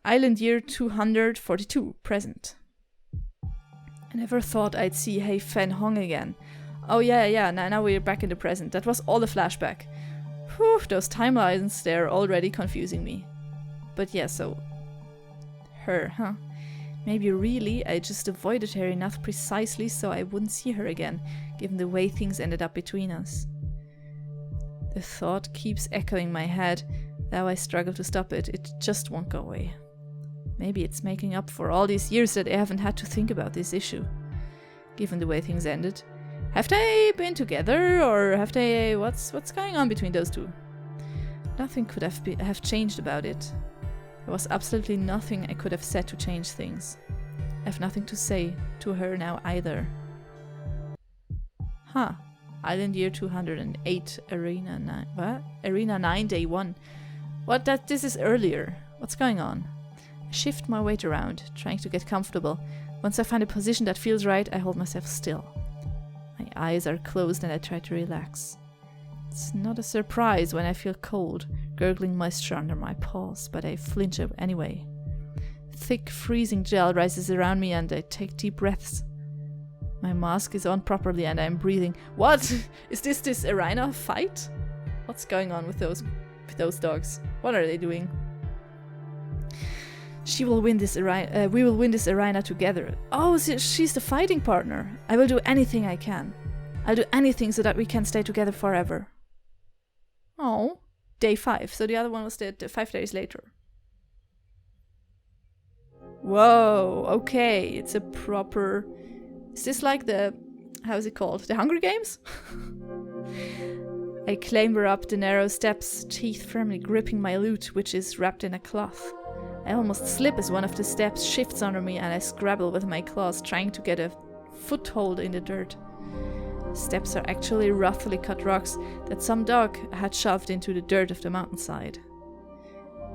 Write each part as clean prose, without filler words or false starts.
Island year 242, present. I never thought I'd see Hey Fen Hong again. Oh yeah, now we're back in the present. That was all a flashback. Whew, those timelines, they're already confusing me. But yeah, so... her, huh? Maybe really I just avoided her enough precisely so I wouldn't see her again, given the way things ended up between us. The thought keeps echoing my head, though I struggle to stop it. It just won't go away. Maybe it's making up for all these years that I haven't had to think about this issue, given the way things ended. Have they been together, or have they... What's going on between those two? Nothing could have changed about it. There was absolutely nothing I could have said to change things. I have nothing to say to her now either. Huh. Island year 208, Arena 9... What? Arena 9, day 1. What? This is earlier. What's going on? I shift my weight around, trying to get comfortable. Once I find a position that feels right, I hold myself still. My eyes are closed and I try to relax. It's not a surprise when I feel cold, gurgling moisture under my paws, but I flinch anyway. Thick, freezing gel rises around me and I take deep breaths. My mask is on properly and I'm breathing. What? Is this arena fight? What's going on with those dogs? What are they doing? She will win this arena. We will win this arena together. Oh, she's the fighting partner. I will do anything I can. I'll do anything so that we can stay together forever. Oh, day 5. So the other one was the 5 days later. Whoa, okay. It's a proper... Is this like the... How is it called? The Hunger Games? I clamber up the narrow steps, teeth firmly gripping my loot, which is wrapped in a cloth. I almost slip as one of the steps shifts under me and I scrabble with my claws, trying to get a foothold in the dirt. Steps are actually roughly cut rocks that some dog had shoved into the dirt of the mountainside.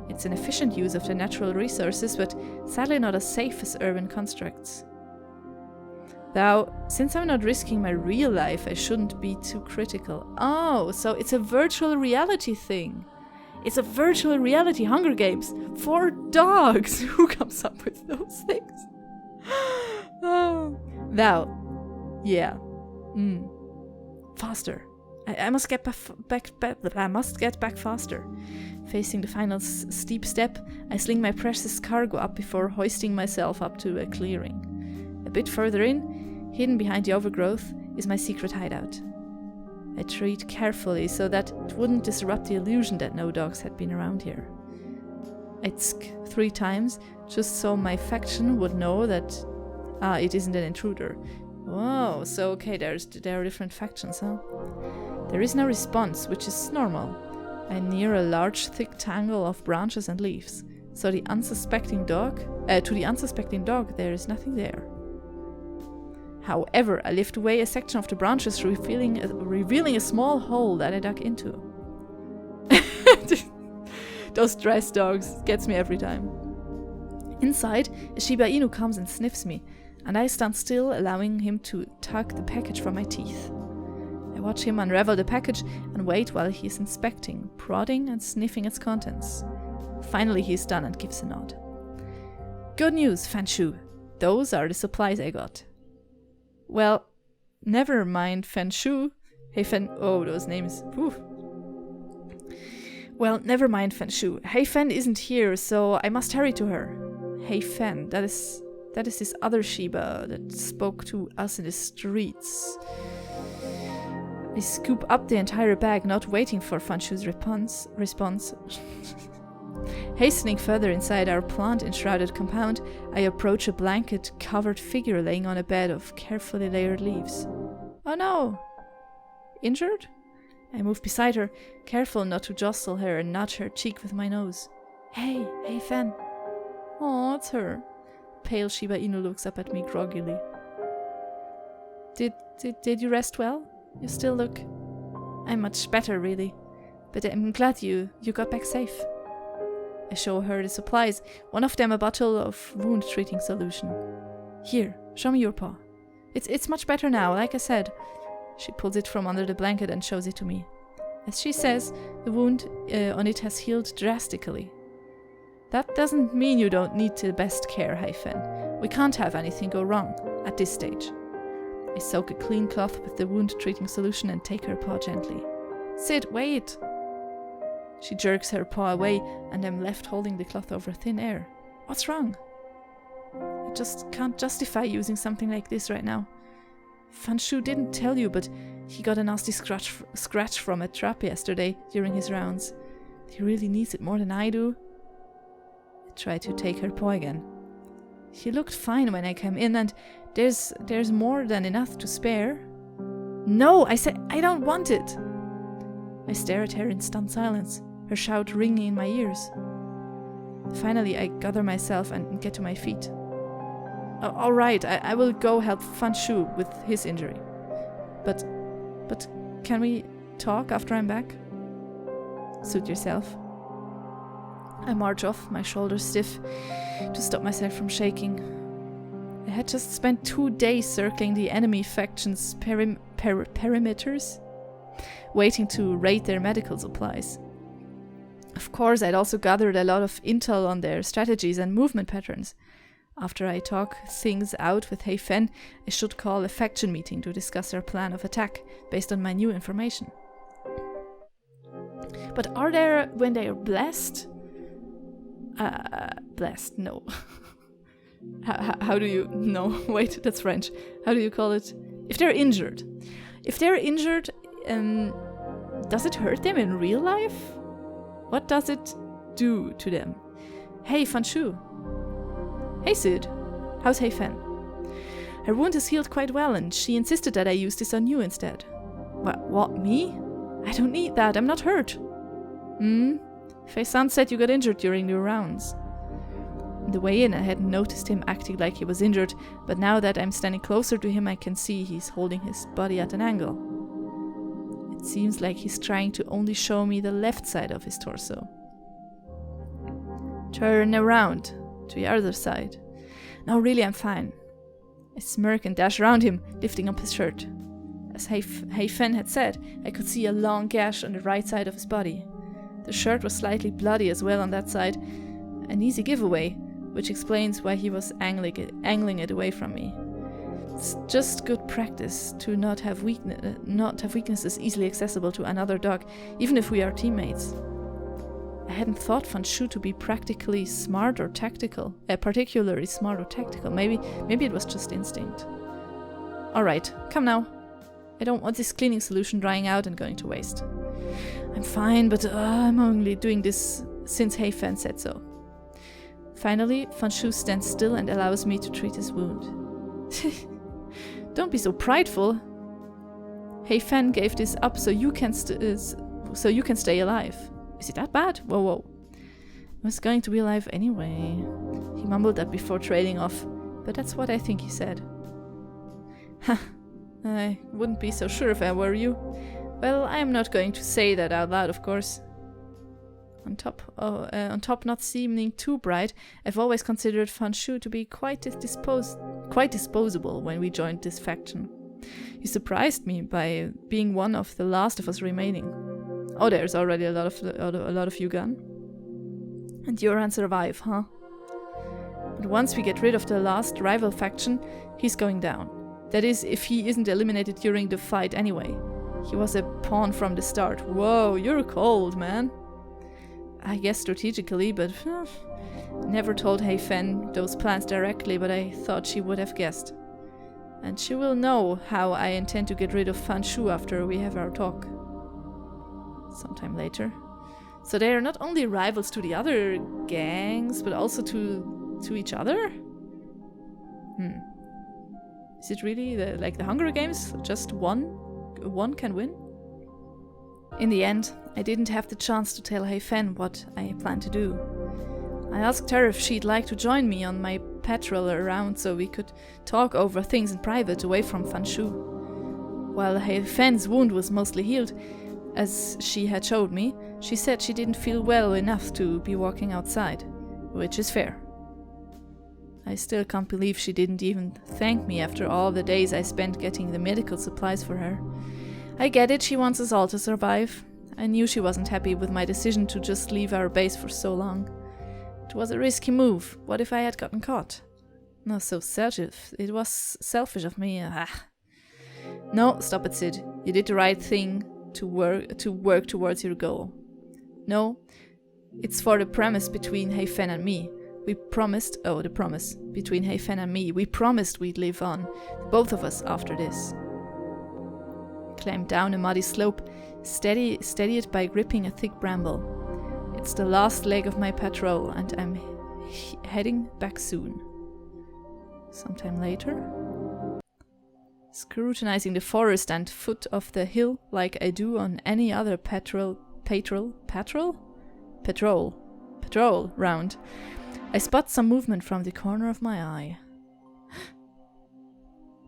It's an efficient use of the natural resources, but sadly not as safe as urban constructs. Though, since I'm not risking my real life, I shouldn't be too critical. Oh, so it's a virtual reality thing. It's a virtual reality Hunger Games for dogs. Who comes up with those things? Oh. Now, yeah. Faster. I must get back. I must get back faster. Facing the final steep step, I sling my precious cargo up before hoisting myself up to a clearing. A bit further in, hidden behind the overgrowth, is my secret hideout. I tread carefully so that it wouldn't disrupt the illusion that no dogs had been around here. I tsk 3 times, just so my faction would know that it isn't an intruder. Whoa, so okay, there are different factions, huh? There is no response, which is normal. I near a large, thick tangle of branches and leaves, so to the unsuspecting dog, there is nothing there. However, I lift away a section of the branches, revealing a small hole that I dug into. Those dress dogs gets me every time. Inside, a Shiba Inu comes and sniffs me, and I stand still, allowing him to tug the package from my teeth. I watch him unravel the package and wait while he is inspecting, prodding and sniffing its contents. Finally, he is done and gives a nod. Good news, Fanshu. Those are the supplies I got. Well, never mind Fanshu. Hey Fen... Oh, those names. Whew. Well, never mind Fanshu. Hey Fen isn't here, so I must hurry to her. Hey Fen, that is this other Shiba that spoke to us in the streets. I scoop up the entire bag, not waiting for Fanshu's response. Hastening further inside our plant-enshrouded compound, I approach a blanket-covered figure laying on a bed of carefully layered leaves. Oh no! Injured? I move beside her, careful not to jostle her and nudge her cheek with my nose. Hey Fen. Oh, it's her. Pale Shiba Inu looks up at me groggily. Did you rest well? You still look... I'm much better, really. But I'm glad you got back safe. I show her the supplies, one of them a bottle of wound-treating solution. Here, show me your paw. It's much better now, like I said. She pulls it from under the blanket and shows it to me. As she says, the wound on it has healed drastically. That doesn't mean you don't need the best care, Fen. We can't have anything go wrong at this stage. I soak a clean cloth with the wound-treating solution and take her paw gently. Syd, wait! She jerks her paw away, and I'm left holding the cloth over thin air. What's wrong? I just can't justify using something like this right now. Fanshu didn't tell you, but he got a nasty scratch from a trap yesterday during his rounds. He really needs it more than I do. I try to take her paw again. He looked fine when I came in, and there's more than enough to spare. No, I said I don't want it. I stare at her in stunned silence, her shout ringing in my ears. Finally, I gather myself and get to my feet. All right, I will go help Fanshu with his injury. But can we talk after I'm back? Suit yourself. I march off, my shoulders stiff, to stop myself from shaking. I had just spent 2 days circling the enemy faction's perimeters, waiting to raid their medical supplies. Of course, I'd also gathered a lot of intel on their strategies and movement patterns. After I talk things out with Fen, I should call a faction meeting to discuss our plan of attack based on my new information. But are there when they are blessed? Blessed, no. How do you... No, wait, that's French. How do you call it? If they're injured. If they're injured, does it hurt them in real life? What does it do to them? Hey, Fanshu. Hey, Syd. How's Fen? Her wound is healed quite well, and she insisted that I use this on you instead. What, me? I don't need that, I'm not hurt. Fei-san said you got injured during your rounds. On the way in, I hadn't noticed him acting like he was injured, but now that I'm standing closer to him, I can see he's holding his body at an angle. It seems like he's trying to only show me the left side of his torso. Turn around, to the other side. No, really, I'm fine. I smirk and dash around him, lifting up his shirt. As Fen had said, I could see a long gash on the right side of his body. The shirt was slightly bloody as well on that side, an easy giveaway, which explains why he was angling it away from me. It's just good practice to not have weaknesses easily accessible to another dog, even if we are teammates. I hadn't thought Fanshu to be particularly smart or tactical. Maybe it was just instinct. Alright, come now. I don't want this cleaning solution drying out and going to waste. I'm fine, but I'm only doing this since Fen said so. Finally, Fanshu stands still and allows me to treat his wound. Don't be so prideful. Fen gave this up so you can stay alive. Is it that bad? Whoa. I was going to be alive anyway. He mumbled that before trailing off, but that's what I think he said. I wouldn't be so sure if I were you. Well, I am not going to say that out loud, of course. On top not seeming too bright, I've always considered Fanshu to be quite disposable when we joined this faction. He surprised me by being one of the last of us remaining. Oh, there's already a lot of you gone. And you're on survive, huh? But once we get rid of the last rival faction, he's going down. That is, if he isn't eliminated during the fight anyway. He was a pawn from the start. Whoa, you're cold, man. I guess strategically, but never told Fen those plans directly, but I thought she would have guessed. And she will know how I intend to get rid of Fanshu after we have our talk. Sometime later. So they are not only rivals to the other gangs, but also to each other? Is it really like the Hunger Games? Just one can win? In the end, I didn't have the chance to tell Fen what I planned to do. I asked her if she'd like to join me on my patrol around so we could talk over things in private away from Fanshu. While Fen's wound was mostly healed, as she had showed me, she said she didn't feel well enough to be walking outside, which is fair. I still can't believe she didn't even thank me after all the days I spent getting the medical supplies for her. I get it, she wants us all to survive. I knew she wasn't happy with my decision to just leave our base for so long. It was a risky move. What if I had gotten caught? No, so selfish. It was selfish of me. No, stop it, Syd. You did the right thing to work towards your goal. No, it's for the promise between Hey-Fan and me. We promised, the promise between Hey-Fan and me. We promised we'd live on, both of us, after this. Climbed down a muddy slope, steady it by gripping a thick bramble. It's the last leg of my patrol, and I'm heading back soon. Sometime later, scrutinizing the forest and foot of the hill like I do on any other patrol round, I spot some movement from the corner of my eye.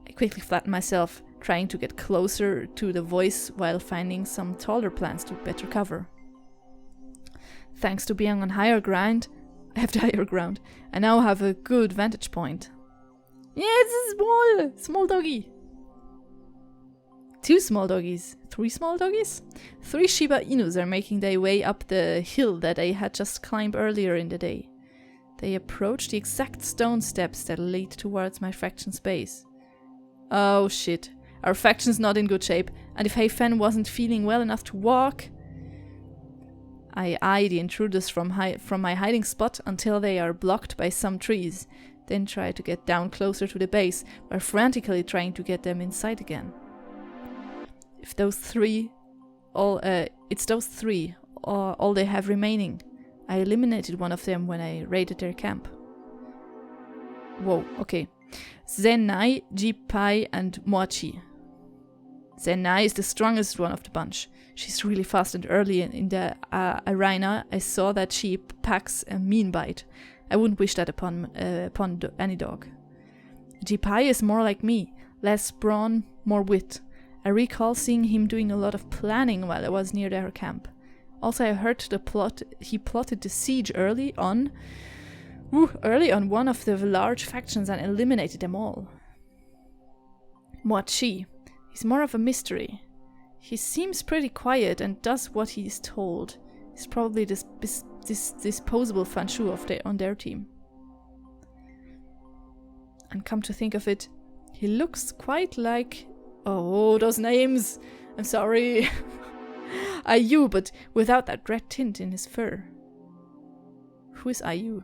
I quickly flatten myself, trying to get closer to the voice while finding some taller plants to better cover. Thanks to being on higher ground, I now have a good vantage point. Yeah, it's a small doggy. 2 small doggies. 3 small doggies? 3 Shiba Inus are making their way up the hill that I had just climbed earlier in the day. They approach the exact stone steps that lead towards my faction's base. Oh shit, our faction's not in good shape, and if Hey-Fan wasn't feeling well enough to walk... I eye the intruders from my hiding spot until they are blocked by some trees, then try to get down closer to the base, while frantically trying to get them inside again. It's those three, all they have remaining. I eliminated one of them when I raided their camp. Whoa, okay. Zenai, Jipai, and Mochi. Zenai is the strongest one of the bunch. She's really fast, and early in the arena I saw that she packs a mean bite. I wouldn't wish that upon any dog. Jipai is more like me, less brawn, more wit. I recall seeing him doing a lot of planning while I was near their camp. Also, I heard he plotted the siege early on one of the large factions and eliminated them all. Mochi. He's more of a mystery. He seems pretty quiet and does what he is told. He's probably this disposable Fanshu on their team. And come to think of it, he looks quite like... Oh, those names! I'm sorry. Ayu, but without that red tint in his fur. Who is Ayu?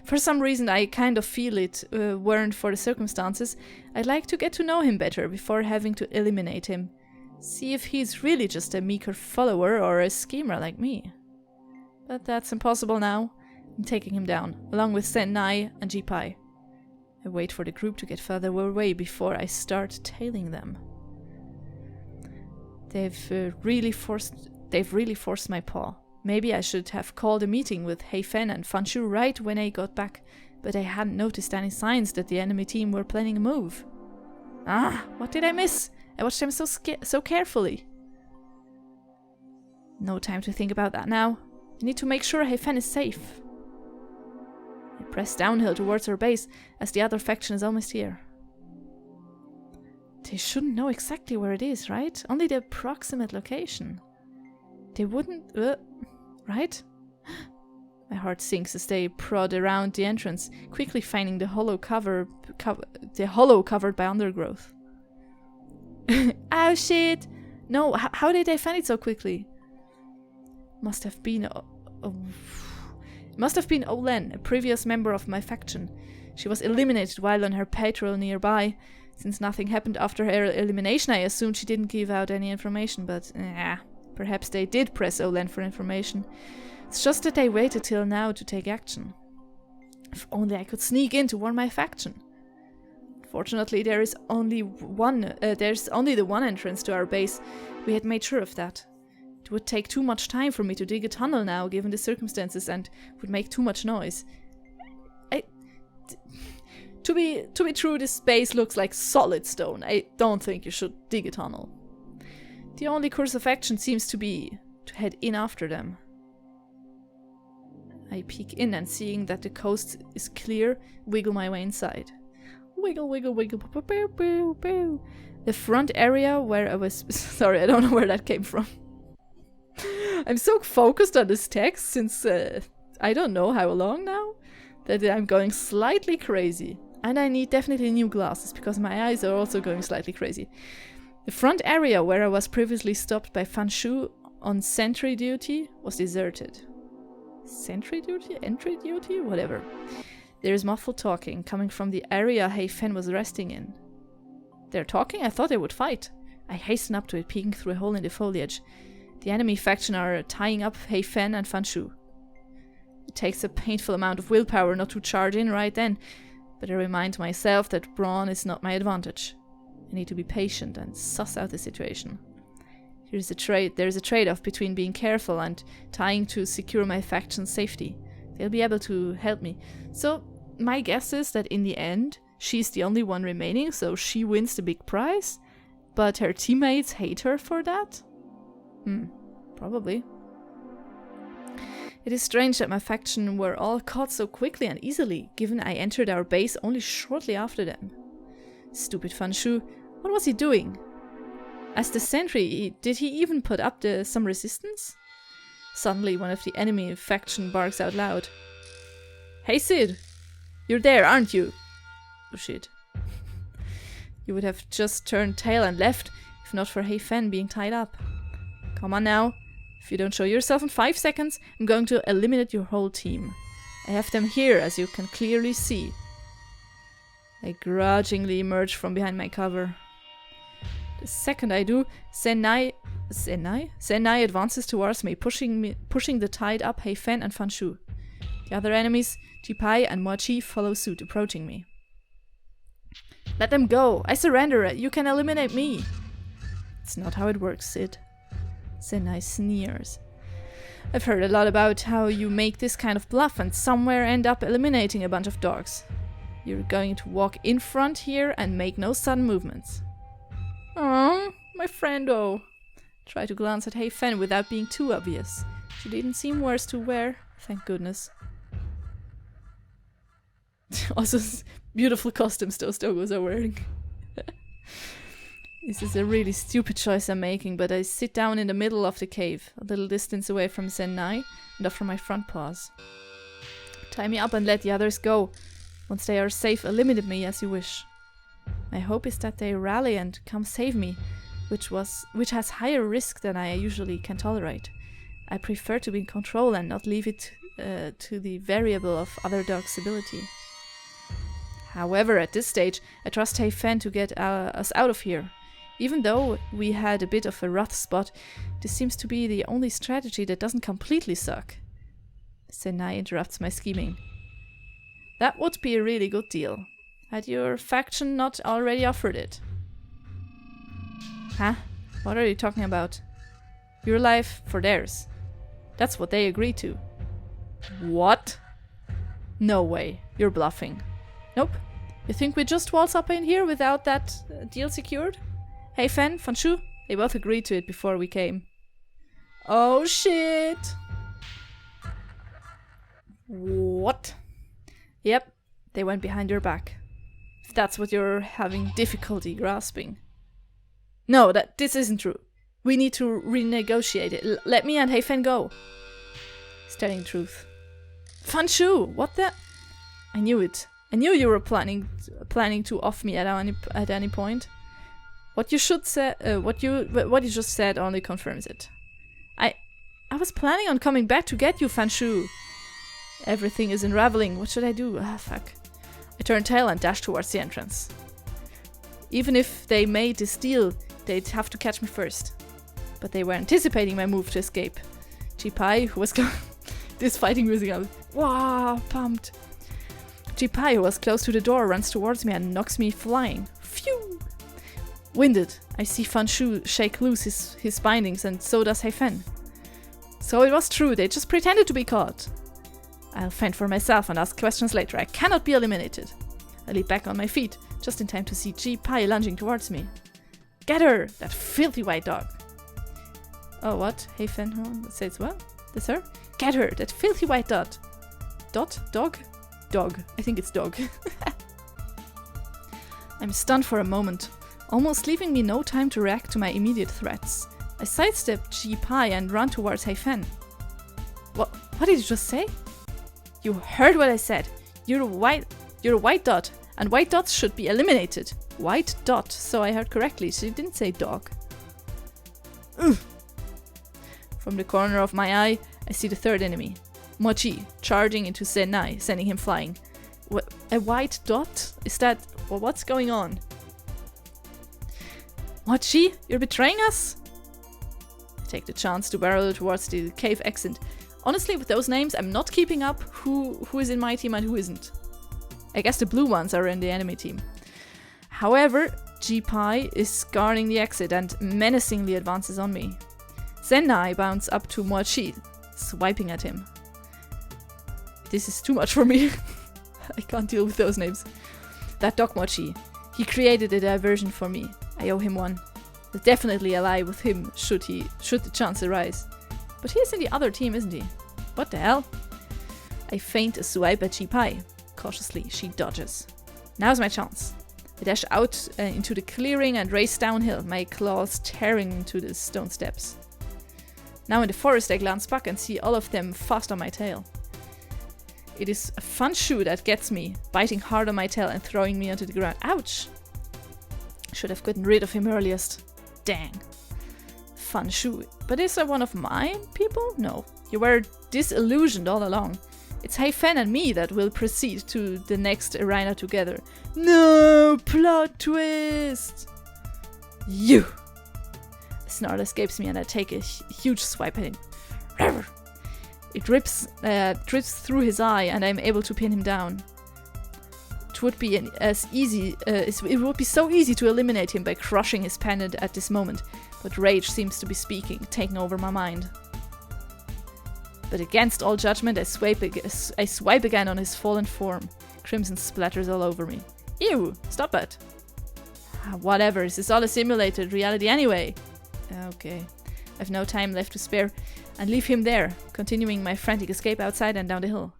For some reason I kind of feel it weren't for the circumstances. I'd like to get to know him better before having to eliminate him. See if he's really just a meeker follower or a schemer like me. But that's impossible now. I'm taking him down, along with Senai and Jipai. I wait for the group to get further away before I start tailing them. They've really forced my paw. Maybe I should have called a meeting with Hey-Fan and Fanshu right when I got back, but I hadn't noticed any signs that the enemy team were planning a move. Ah, what did I miss? I watched them so carefully. No time to think about that now. I need to make sure Hey-Fan is safe. I press downhill towards her base, as the other faction is almost here. They shouldn't know exactly where it is, right? Only the approximate location. They wouldn't... right? My heart sinks as they prod around the entrance, quickly finding the hollow covered by undergrowth. Oh shit! No, how did they find it so quickly? Must have been Olen, a previous member of my faction. She was eliminated while on her patrol nearby. Since nothing happened after her elimination, I assumed she didn't give out any information, but perhaps they did press Olen for information. It's just that they waited till now to take action. If only I could sneak in to warn my faction. Fortunately, there's only the one entrance to our base. We had made sure of that. It would take too much time for me to dig a tunnel now, given the circumstances, and would make too much noise. To be true, this base looks like solid stone. I don't think you should dig a tunnel. The only course of action seems to be to head in after them. I peek in and seeing that the coast is clear, wiggle my way inside. Wiggle, wiggle, wiggle, boo, boo, boo, boo. The front area where I was... Sorry, I don't know where that came from. I'm so focused on this text since I don't know how long now, that I'm going slightly crazy. And I need definitely new glasses, because my eyes are also going slightly crazy. The front area where I was previously stopped by Fanshu on sentry duty was deserted. Sentry duty? Entry duty? Whatever. There is muffled talking coming from the area Hei Fen was resting in. They're talking? I thought they would fight. I hasten up to it, peeking through a hole in the foliage. The enemy faction are tying up Hei Fen and Fanshu. It takes a painful amount of willpower not to charge in right then, but I remind myself that brawn is not my advantage. I need to be patient and suss out the situation. There is a trade-off between being careful and trying to secure my faction's safety. They'll be able to help me. So, my guess is that in the end, she's the only one remaining, so she wins the big prize, but her teammates hate her for that? Probably. It is strange that my faction were all caught so quickly and easily, given I entered our base only shortly after them. Stupid Fanshu, what was he doing? As the sentry, did he even put up some resistance? Suddenly, one of the enemy faction barks out loud. Hey Syd! You're there, aren't you? Oh shit. You would have just turned tail and left, if not for Hei Fen being tied up. Come on now. If you don't show yourself in 5 seconds, I'm going to eliminate your whole team. I have them here, as you can clearly see. I grudgingly emerge from behind my cover. The second I do, Senai advances towards me, pushing the tied up Hei Fen and Fanshu. The other enemies, Jipai and Mochi, follow suit, approaching me. Let them go! I surrender! You can eliminate me! It's not how it works, Syd. Senai sneers. I've heard a lot about how you make this kind of bluff and somewhere end up eliminating a bunch of dogs. You're going to walk in front here and make no sudden movements. Oh, my friendo. Try to glance at Hei Fen without being too obvious. She didn't seem worse to wear, thank goodness. Also, beautiful costumes those doggos are wearing. This is a really stupid choice I'm making, but I sit down in the middle of the cave, a little distance away from Senai, and offer my front paws. Tie me up and let the others go. Once they are safe, eliminate me as you wish. My hope is that they rally and come save me, which has higher risk than I usually can tolerate. I prefer to be in control and not leave it to the variable of other dogs' ability. However, at this stage, I trust Hei Fen to get us out of here. Even though we had a bit of a rough spot, this seems to be the only strategy that doesn't completely suck. Senai interrupts my scheming. That would be a really good deal. Had your faction not already offered it? Huh? What are you talking about? Your life for theirs. That's what they agreed to. What? No way. You're bluffing. Nope. You think we just waltz up in here without that deal secured? Hei Fen, Fanshu, they both agreed to it before we came. Oh shit! What? Yep, they went behind your back. If that's what you're having difficulty grasping. No, this isn't true. We need to renegotiate it. Let me and Hei Fen go. He's telling the truth. Fanshu, what the? I knew it. I knew you were planning to off me at any point. What you just said only confirms it. I was planning on coming back to get you, Fanshu. Everything is unraveling. What should I do? Ah, fuck. I turn tail and dash towards the entrance. Even if they made this deal, they'd have to catch me first. But they were anticipating my move to escape. Jipai, who was this fighting music, I was pumped. Jipai, who was close to the door, runs towards me and knocks me flying. Phew! Winded, I see Fanshu shake loose his bindings, and so does Hei Fen. So it was true, they just pretended to be caught. I'll fend for myself and ask questions later. I cannot be eliminated. I leap back on my feet, just in time to see Jipai lunging towards me. Get her! That filthy white dog! Oh, what? Hei Fen, huh? Says what? That's her? Get her! That filthy white dot! Dot? Dog? Dog. I think it's dog. I'm stunned for a moment, almost leaving me no time to react to my immediate threats. I sidestep Jipai and run towards Hei Fen. What did you just say? You heard what I said. You're a white dot, and white dots should be eliminated. White dot, so I heard correctly. She didn't say dog. Ugh. From the corner of my eye, I see the third enemy, Mochi, charging into Senai, sending him flying. What, a white dot? Is that... Well, what's going on? Mochi, you're betraying us? I take the chance to barrel towards the cave exit. Honestly, with those names, I'm not keeping up who is in my team and who isn't. I guess the blue ones are in the enemy team. However, G-Pi is guarding the exit and menacingly advances on me. Senai bounds up to Mochi, swiping at him. This is too much for me. I can't deal with those names. That dog Mochi. He created a diversion for me. I owe him one. I'll definitely ally with him should the chance arise. But he's in the other team, isn't he? What the hell? I feint a swipe at G-Pi. Cautiously, she dodges. Now's my chance. I dash out into the clearing and race downhill, my claws tearing into the stone steps. Now in the forest, I glance back and see all of them fast on my tail. It is a fun shoe that gets me, biting hard on my tail and throwing me onto the ground. Ouch! Should have gotten rid of him earliest. Dang. Fun shoe. But is that one of my people? No. You were disillusioned all along. It's Hey Fen and me that will proceed to the next arena together. No! Plot twist! You! A snarl escapes me and I take a huge swipe at him. It drips through his eye and I'm able to pin him down. It would be it would be so easy to eliminate him by crushing his pendant at this moment, but rage seems to be speaking, taking over my mind. But against all judgment, I swipe again on his fallen form. Crimson splatters all over me. Ew! Stop it! Whatever, this is all a simulated reality anyway. Okay, I've no time left to spare, and leave him there, continuing my frantic escape outside and down the hill.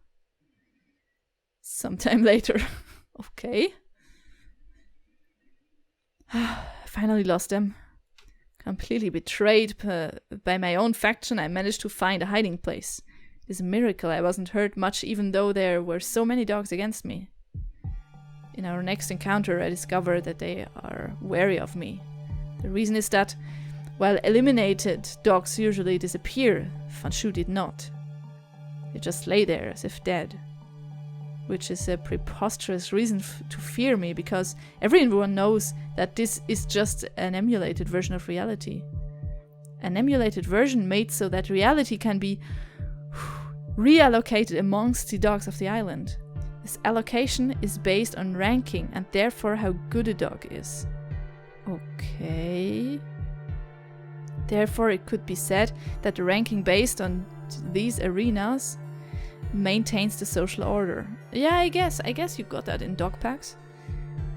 Sometime later. Okay. Finally lost them. Completely betrayed by my own faction, I managed to find a hiding place. It's a miracle I wasn't hurt much, even though there were so many dogs against me. In our next encounter, I discovered that they are wary of me. The reason is that, while eliminated dogs usually disappear, Fanshu did not. They just lay there as if dead. Which is a preposterous reason to fear me, because everyone knows that this is just an emulated version of reality. An emulated version made so that reality can be reallocated amongst the dogs of the island. This allocation is based on ranking and therefore how good a dog is. Okay. Therefore, it could be said that the ranking based on these arenas maintains the social order. Yeah, I guess you got that in dog packs.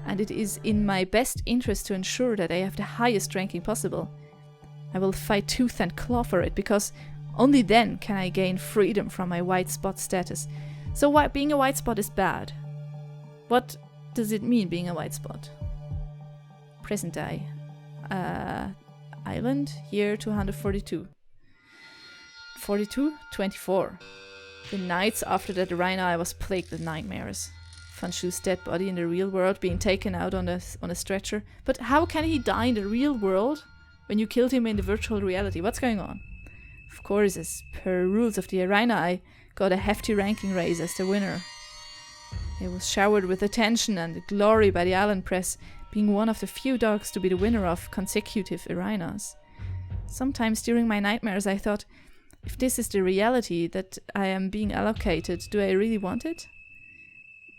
And it is in my best interest to ensure that I have the highest ranking possible. I will fight tooth and claw for it, because only then can I gain freedom from my white spot status. So why being a white spot is bad? What does it mean, being a white spot? Present day. Island, year 242. 24. The nights after that arena, I was plagued with nightmares. Fanshu's dead body in the real world being taken out on a stretcher. But how can he die in the real world when you killed him in the virtual reality? What's going on? Of course, as per rules of the arena, I got a hefty ranking raise as the winner. I was showered with attention and glory by the island press, being one of the few dogs to be the winner of consecutive arenas. Sometimes during my nightmares I thought, if this is the reality that I am being allocated, do I really want it?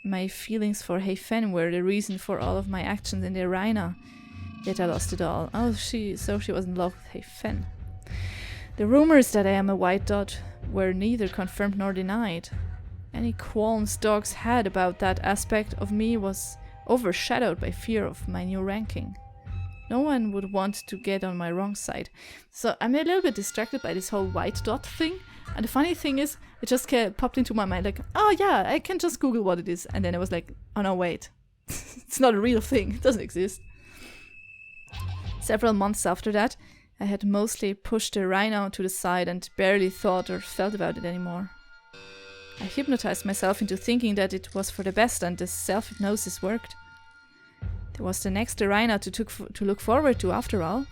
My feelings for Hey Fen were the reason for all of my actions in the arena, yet I lost it all. Oh, so she was in love with Hey Fen. The rumors that I am a white dot were neither confirmed nor denied. Any qualms dogs had about that aspect of me was overshadowed by fear of my new ranking. No one would want to get on my wrong side. So I'm a little bit distracted by this whole white dot thing. And the funny thing is, it just popped into my mind like, oh yeah, I can just Google what it is. And then I was like, oh no, wait. It's not a real thing. It doesn't exist. Several months after that, I had mostly pushed the rhino to the side and barely thought or felt about it anymore. I hypnotized myself into thinking that it was for the best, and the self-hypnosis worked. There was the next arena to look forward to after all,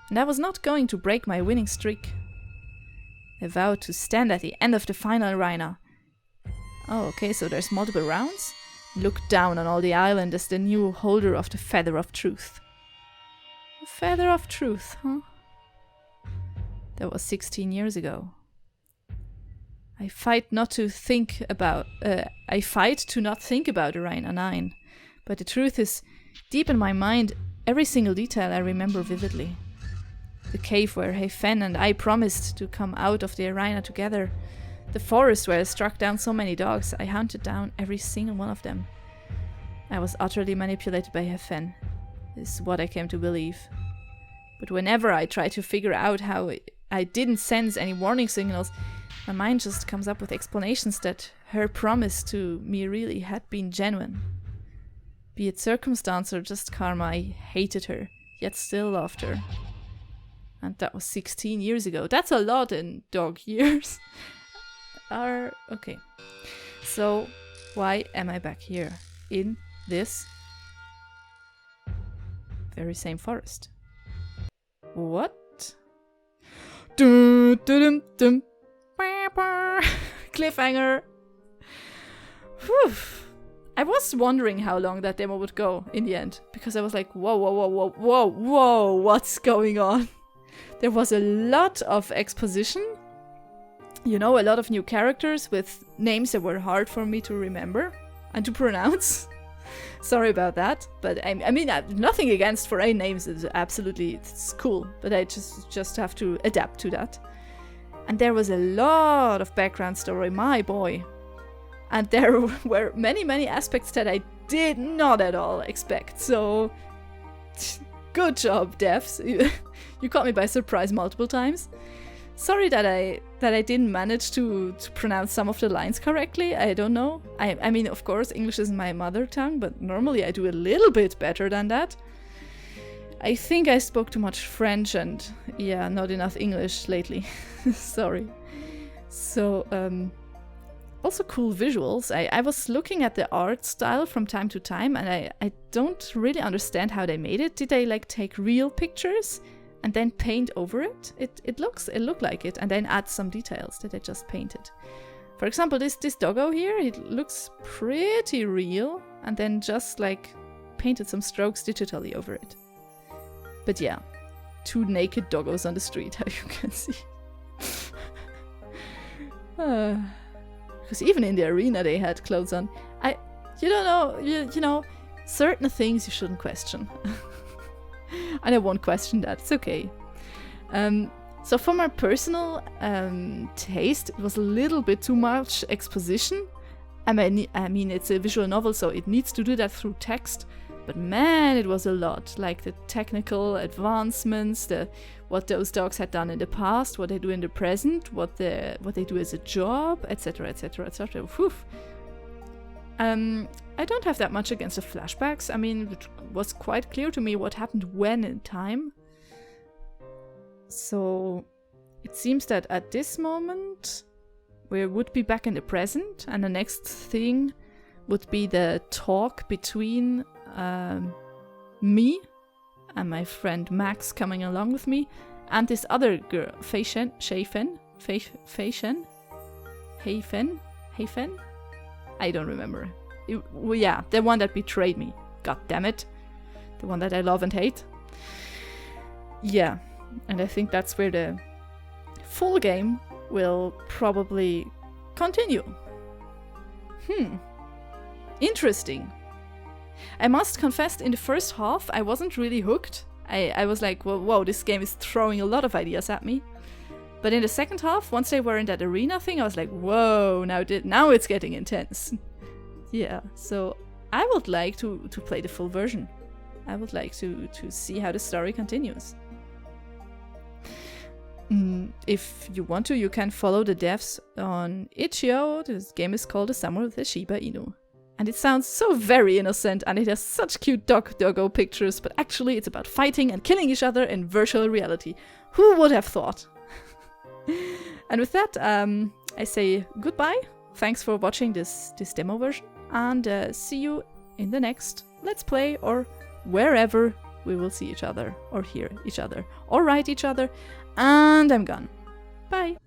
and I was not going to break my winning streak. I vowed to stand at the end of the final arena. Oh, okay, so there's multiple rounds? Look down on all the island as the new holder of the Feather of Truth. The Feather of Truth, huh? That was 16 years ago. I fight to not think about Arena 9, but the truth is, deep in my mind, every single detail I remember vividly. The cave where Hei-Fen and I promised to come out of the arena together. The forest where I struck down so many dogs. I hunted down every single one of them. I was utterly manipulated by Hei-Fen. This is what I came to believe. But whenever I try to figure out how I didn't sense any warning signals, my mind just comes up with explanations that her promise to me really had been genuine. Be it circumstance or just karma, I hated her, yet still loved her. And that was 16 years ago. That's a lot in dog years. Okay. So, why am I back here? In this very same forest. What? Dun, dun, dun, dun. Cliffhanger. Whew. I was wondering how long that demo would go in the end, because I was like, whoa, what's going on? There was a lot of exposition, a lot of new characters with names that were hard for me to remember and to pronounce. Sorry about that, but I mean, nothing against foreign names, it's cool, but I just have to adapt to that. And there was a lot of background story, my boy. And there were many aspects that I did not at all expect. So, good job, devs. You caught me by surprise multiple times. Sorry that I didn't manage to pronounce some of the lines correctly. I don't know. I mean, of course, English isn't my mother tongue, but normally I do a little bit better than that. I think I spoke too much French and, not enough English lately. Sorry. So, also cool visuals. I was looking at the art style from time to time, and I don't really understand how they made it. Did they take real pictures and then paint over it? It looked like it, and then add some details that I just painted. For example, this doggo here, it looks pretty real, and then just painted some strokes digitally over it. But yeah, 2 naked doggos on the street, how you can see. Because even in the arena they had clothes on. You don't know, certain things you shouldn't question. And I won't question that, it's okay. So for my personal taste, it was a little bit too much exposition. I mean, it's a visual novel, so it needs to do that through text. But man, it was a lot. The technical advancements, what those dogs had done in the past, what they do in the present, what they do as a job, etc, etc, etc. I don't have that much against the flashbacks. I mean, it was quite clear to me what happened when in time. So it seems that at this moment we would be back in the present, and the next thing would be the talk between me and my friend Max coming along with me, and this other girl, Hei-Fen? I don't remember. The one that betrayed me. God damn it. The one that I love and hate. Yeah, and I think that's where the full game will probably continue. Interesting. I must confess, in the first half, I wasn't really hooked. I was like, whoa, this game is throwing a lot of ideas at me. But in the second half, once they were in that arena thing, I was like, whoa, now it's getting intense. Yeah, so I would like to play the full version. I would like to see how the story continues. If you want to, you can follow the devs on itch.io. This game is called The Summer of the Shiba Inu. And it sounds so very innocent, and it has such cute doggo pictures, but actually it's about fighting and killing each other in virtual reality. Who would have thought? And with that, I say goodbye thanks for watching this demo version, and see you in the next Let's Play, or wherever we will see each other, or hear each other, or write each other, and I'm gone. Bye!